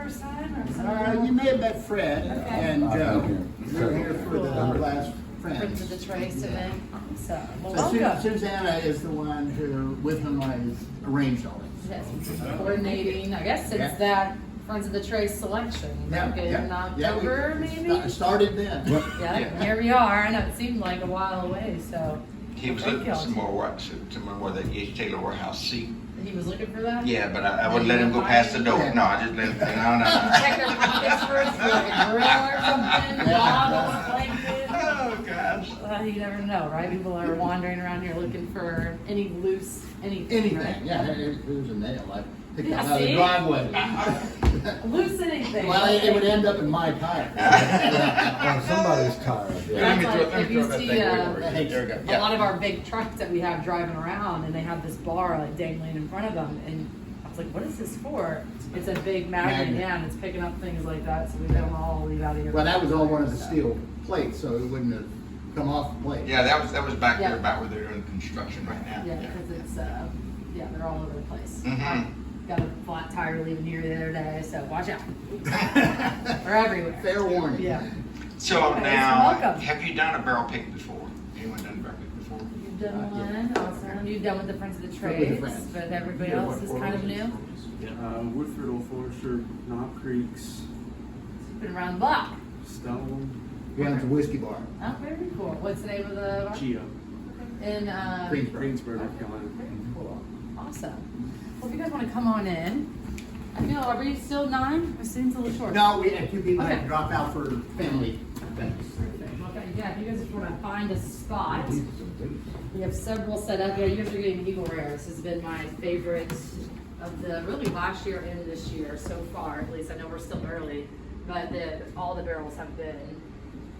first time or something? You may have met Fred and Joe. We were here for the last Friends Friends. of the Trace event. So, well, So welcome. Susanna is the one who, with whom I arranged all this. Yes, coordinating, I guess, since Yeah. that Friends of the Trace selection back in October, maybe? Started then. Yeah, here we are. I know it seemed like a while away, so. He was thank looking for y'all. some more work, some more of the H. Taylor warehouse seat. He was looking for that? Yeah, but I wouldn't let him go past the door. No, I just let him, no. Check their pockets first for like a grill or something, bottles, blanket. Oh, gosh. You never know, right? People are wandering around here looking for any loose anything. Right? Anything, yeah, it was a nail. I picked Yeah, it out of the see? driveway. Loose anything. Well, it would end up in my tire. Somebody's tired. That's like if you see There we go. a lot of our big trucks that we have driving around, and they have this bar like dangling in front of them, and I was like, "What is this for?" It's a big magnet, yeah, and it's picking up things like that, so we don't all leave out of here. Well, that was on one of the steel plates, so it wouldn't have come off the plate. Yeah, that was back Yeah. there about where they're doing construction right now. Yeah, because it's yeah, they're all over the place. Mhm. Got a flat tire leaving here the other day, so watch out. We're everywhere. Fair warning. Yeah. So Okay, now, so welcome. have you done a barrel pick before? Anyone done a barrel pick before? You've done Yeah. one, awesome. You've done with the Friends of the With the Trades, Friends. but everybody else is kind of new. Woodford, Old Forester, Knob Creeks, You've been around the block. Stone, Going to Whiskey Bar. Oh, very cool. What's the name of the bar? Geo, In Greensboro. Greensboro, okay, North Carolina. Very cool. Awesome. Well, if you guys want to come on in, I feel, are we still 9? It seems a little short. No, we had 2 people had Okay. to drop out for family things. Perfect. Okay, yeah, if you guys just want to find a spot, we have several set up. Yeah, you guys are getting Eagle Rare. This has been my favorite of the really last year and this year so far. At least I know we're still early, but all the barrels have been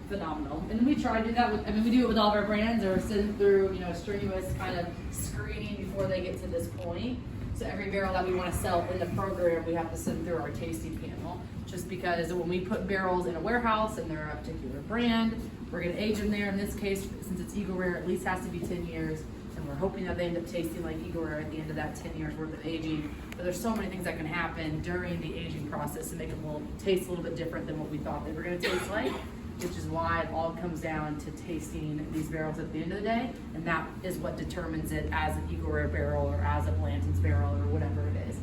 phenomenal. And we try to do that with, I mean, we do it with all of our brands, or send through, you know, a strenuous kind of screening before they get to this point. So every barrel that we want to sell in the program, we have to send through our tasting panel, just because when we put barrels in a warehouse and they're a particular brand, we're going to age them there. In this case, since it's Eagle Rare, at least has to be 10 years. And we're hoping that they end up tasting like Eagle Rare at the end of that 10 years worth of aging. But there's so many things that can happen during the aging process to make them taste a little bit different than what we thought they were going to taste like, which is why it all comes down to tasting these barrels at the end of the day. And that is what determines it as an Eagle Rare barrel or as a Blanton's barrel or whatever it is.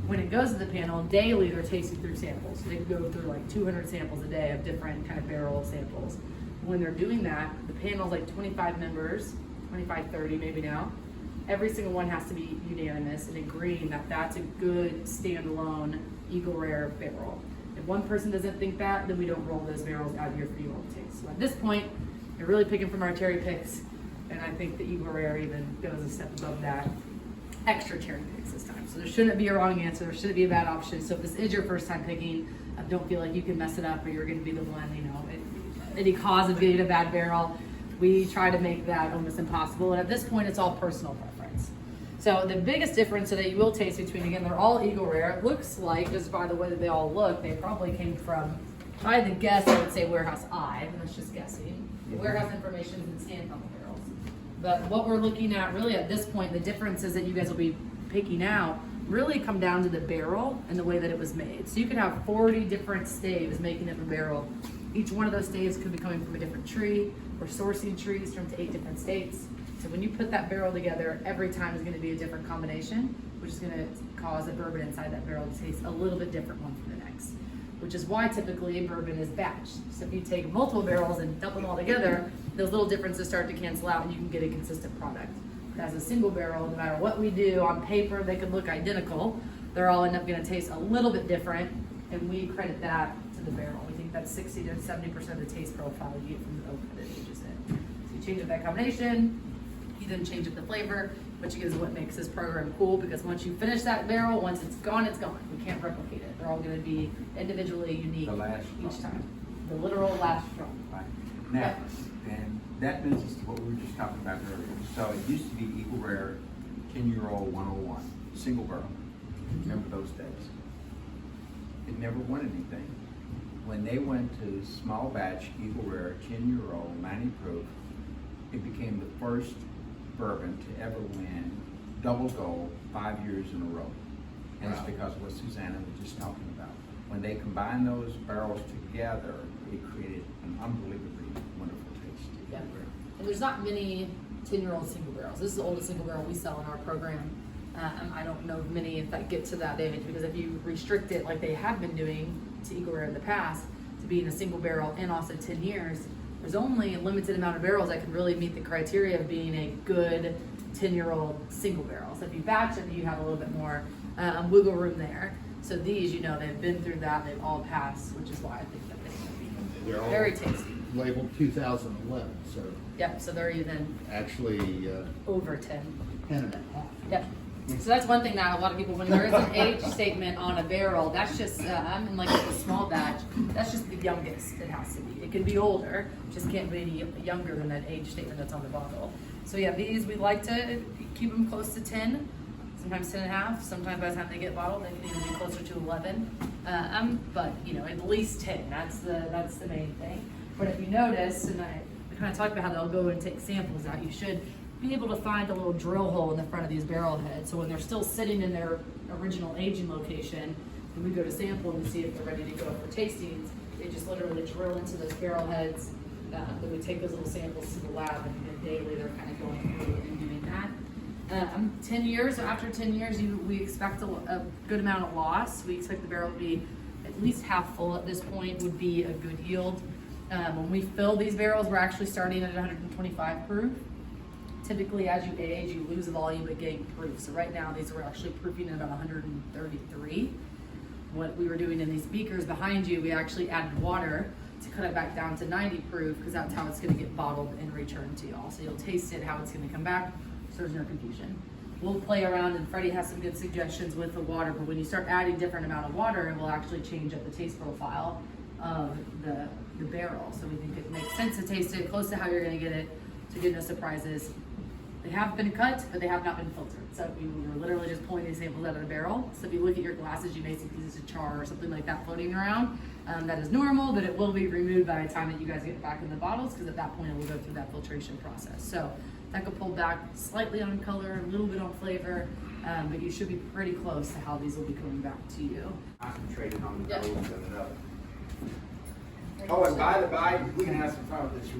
When it goes to the panel, daily they're tasting through samples. They go through like 200 samples a day of different kind of barrel samples. When they're doing that, the panel's like 25 members, 25, 30 maybe now. Every single one has to be unanimous and agreeing that that's a good standalone Eagle Rare barrel. If one person doesn't think that, then we don't roll those barrels out here for you all to taste. So at this point, you're really picking from our cherry picks, and I think the Eagle Rare even goes a step above that. Extra cherry picks this time. So there shouldn't be a wrong answer, there shouldn't be a bad option. So if this is your first time picking, don't feel like you can mess it up or you're gonna be the one, you know, any cause of getting a bad barrel. We try to make that almost impossible, and at this point, it's all personal preference. So the biggest difference that you will taste between, again, they're all Eagle Rare. It looks like, just by the way that they all look, they probably came from, if I had to guess, I would say Warehouse I, and that's just guessing. The warehouse information is in stamped on the barrels. But what we're looking at really at this point, the differences that you guys will be picking out really come down to the barrel and the way that it was made. So you could have 40 different staves making up a barrel. Each one of those staves could be coming from a different tree. We're sourcing trees from 8 different states. So when you put that barrel together, every time is going to be a different combination, which is going to cause a bourbon inside that barrel to taste a little bit different one from the next. Which is why typically a bourbon is batched. So if you take multiple barrels and dump them all together, those little differences start to cancel out and you can get a consistent product. But as a single barrel, no matter what we do on paper, they could look identical. They're all end up going to taste a little bit different, and we credit that to the barrel. We think that's 60 to 70% of the taste profile you get from the oak that it ages in. So you change up that combination, you then change up the flavor, which is what makes this program cool, because once you finish that barrel, once it's gone, it's gone. We can't replicate it. They're all going to be individually unique The last each straw. time. The literal last straw. Right. Now, and that brings us to what we were just talking about earlier. So it used to be Eagle Rare 10-year-old 101, single barrel. Remember those days? It never won anything. When they went to small batch Eagle Rare 10-year-old 90 proof, it became the first bourbon to ever win double gold 5 years in a row. And it's because of what Susanna was just talking about. When they combine those barrels together, it created an unbelievably wonderful taste. Yeah. And there's not many 10-year-old single barrels. This is the oldest single barrel we sell in our program. I don't know of many that get to that age, because if you restrict it like they have been doing to Eagle Rare in the past, to being a single barrel and also 10 years, there's only a limited amount of barrels that can really meet the criteria of being a good 10-year-old single barrel. So if you batch them, you have a little bit more wiggle room there. So these, you know, they've been through that, they've all passed, which is why I think that they They're can all be very tasty. labeled 2011, so Yep, so they're even actually over 10. 10 and a half. Yep. So that's one thing that a lot of people, when there is an age statement on a barrel, that's just, I'm in like a small batch, that's just the youngest it has to be. It can be older, just can't be any younger than that age statement that's on the bottle. So yeah, these, we like to keep them close to 10, sometimes 10 and a half, sometimes by the time they get bottled, they can even be closer to 11. But you know, at least 10, that's the main thing. But if you notice, and we kind of talked about how they'll go and take samples out, you should be able to find a little drill hole in the front of these barrel heads. So when they're still sitting in their original aging location, and we go to sample them to see if they're ready to go for tastings, they just literally drill into those barrel heads. Then we take those little samples to the lab, and then daily they're kind of going through and doing that. 10 years, so after 10 years, we expect a good amount of loss. We expect the barrel to be at least half full at this point, would be a good yield. When we fill these barrels, we're actually starting at 125 proof. Typically, as you age, you lose volume but gain proof. So right now, these are actually proofing at about 133. What we were doing in these beakers behind you, we actually added water to cut it back down to 90 proof, because that's how it's going to get bottled and returned to y'all. So you'll taste it, how it's going to come back, so there's no confusion. We'll play around, and Freddie has some good suggestions with the water, but when you start adding different amount of water, it will actually change up the taste profile of the barrel. So we think it makes sense to taste it close to how you're going to get it, to get no surprises. They have been cut, but they have not been filtered. So we were literally just pulling these samples out of the barrel. So if you look at your glasses, you may see pieces of char or something like that floating around. That is normal, but it will be removed by the time that you guys get it back in the bottles, because at that point it will go through that filtration process. So that could pull back slightly on color, a little bit on flavor, but you should be pretty close to how these will be coming back to you. Concentrated on the Yep. gold and the other. Oh, and by the by, we can have some fun with this.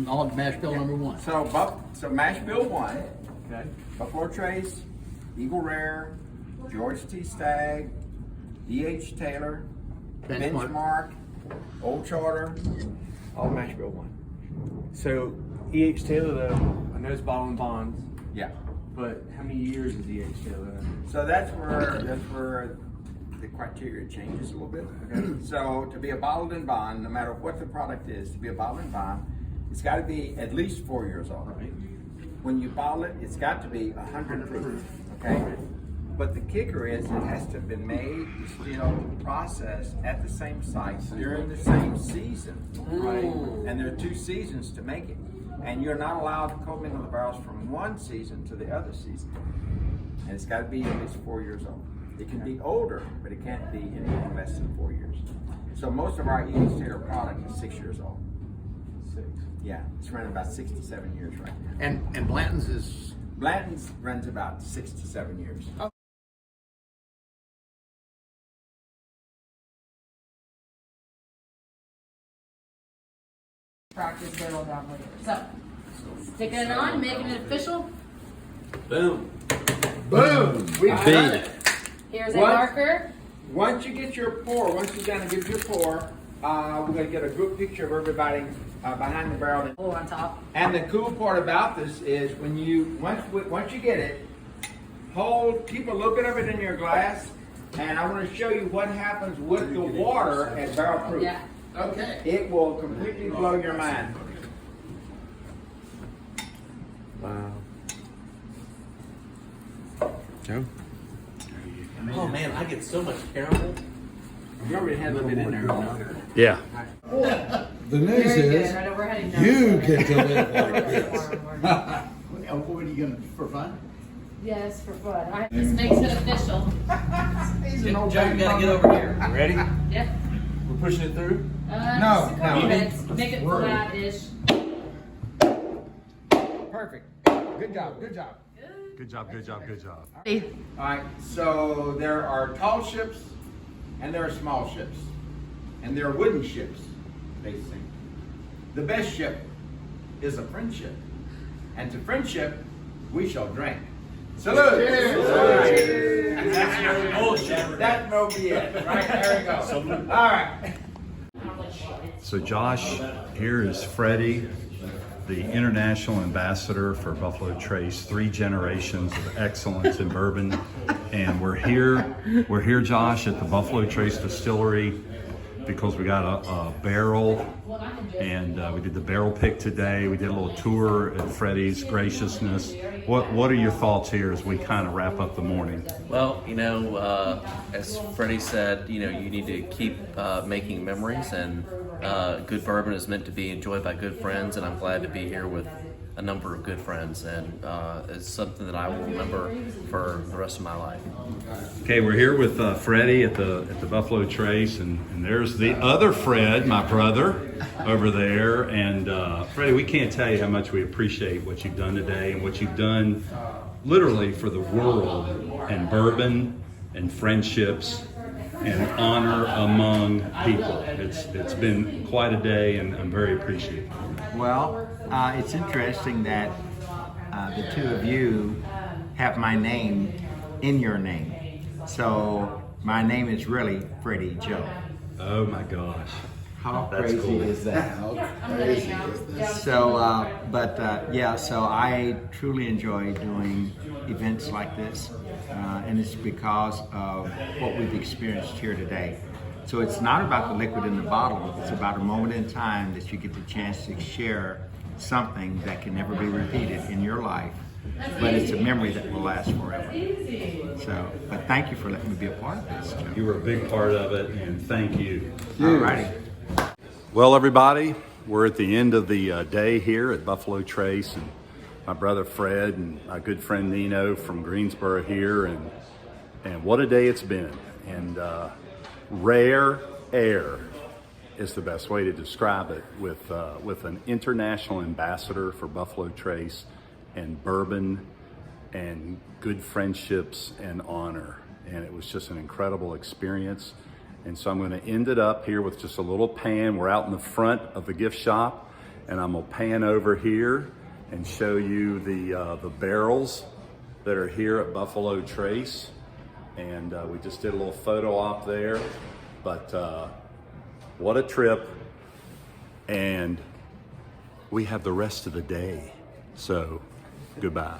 All mash bill number 1. So mash bill 1, okay. Buffalo Trace, Eagle Rare, George T. Stagg, E.H. Taylor, Benchmark, Old Charter, All mash bill 1. So E.H. Taylor, though, I know it's bottle and bonds, yeah. but how many years is E.H. Taylor? So that's where the criteria changes a little bit. Okay. So to be a bottled and bond, no matter what the product is, to be a bottled and bond, it's got to be at least 4 years old. Right. When you bottle it, it's got to be 100 proof. Okay. But the kicker is it has to have been made, distilled, processed at the same site during the same season. Right. And there are 2 seasons to make it. And you're not allowed to commingle the barrels from one season to the other season. And it's got to be at least 4 years old. It can be older, but it can't be anything less than 4 years. So most of our E.H. Taylor product is 6 years old. 6. Yeah, it's running about 6 to 7 years right now. And Blanton's is Blanton's runs about 6 to 7 years. Practice barrel down later. So sticking it on, making it official. Boom. boom. We've done it. Here's a What? marker. Once you get your pour, once you're done to get your pour, we're going to get a good picture of everybody behind the barrel. Oh, on top. And the cool part about this is when you once you get it, keep a little bit of it in your glass, and I want to show you what happens with the water at barrel proof. Yeah. Okay. It will completely blow your mind. Wow. Joe? Oh man, I get so much caramel. You already had a little bit in there. Yeah. The news Very good. is, I know we're heading down. you get to live like this. What are you going to do for fun? Yes, for fun. This makes it official. Joe, you gotta get over here. Ready? Yep. We're pushing it through. No, just a couple no. minutes. Make it flat-ish. Perfect. Good job, good job. Good job, good job, good job. All right, so there are tall ships and there are small ships. And there are wooden ships, basically. The best ship is a friendship. And to friendship, we shall drink. Salute! Cheers! That's no bullshit. That will be it. Right, there we go. All right. So Josh, here is Freddie, the international ambassador for Buffalo Trace, 3 generations of excellence in bourbon. And we're here, Josh, at the Buffalo Trace Distillery because we got a barrel, and we did the barrel pick today. We did a little tour at Freddie's graciousness. What are your thoughts here as we kind of wrap up the morning? Well, as Freddie said, you need to keep making memories, and good bourbon is meant to be enjoyed by good friends, and I'm glad to be here with a number of good friends, and it's something that I will remember for the rest of my life. Okay, we're here with Freddie at the Buffalo Trace, and there's the other Fred, my brother, over there. And Freddie, we can't tell you how much we appreciate what you've done today and what you've done literally for the world and bourbon and friendships and honor among people. It's been quite a day, and I'm very appreciative. Well, it's interesting that the two of you have my name in your name. So my name is really Freddie Joe. Oh my gosh. How That's crazy cool. is that? How crazy is this? So, so I truly enjoy doing events like this, and it's because of what we've experienced here today. So it's not about the liquid in the bottle, it's about a moment in time that you get the chance to share something that can never be repeated in your life, but it's a memory that will last forever. So, but thank you for letting me be a part of this, Joe. You were a big part of it, and thank you. All righty. Well, everybody, we're at the end of the day here at Buffalo Trace, and my brother Fred and my good friend Nino from Greensboro here, and what a day it's been. And rare air is the best way to describe it, with an international ambassador for Buffalo Trace and bourbon and good friendships and honor. And it was just an incredible experience. And so I'm going to end it up here with just a little pan. We're out in the front of the gift shop, and I'm going to pan over here and show you the barrels that are here at Buffalo Trace. And we just did a little photo op there, but what a trip. And we have the rest of the day. So goodbye.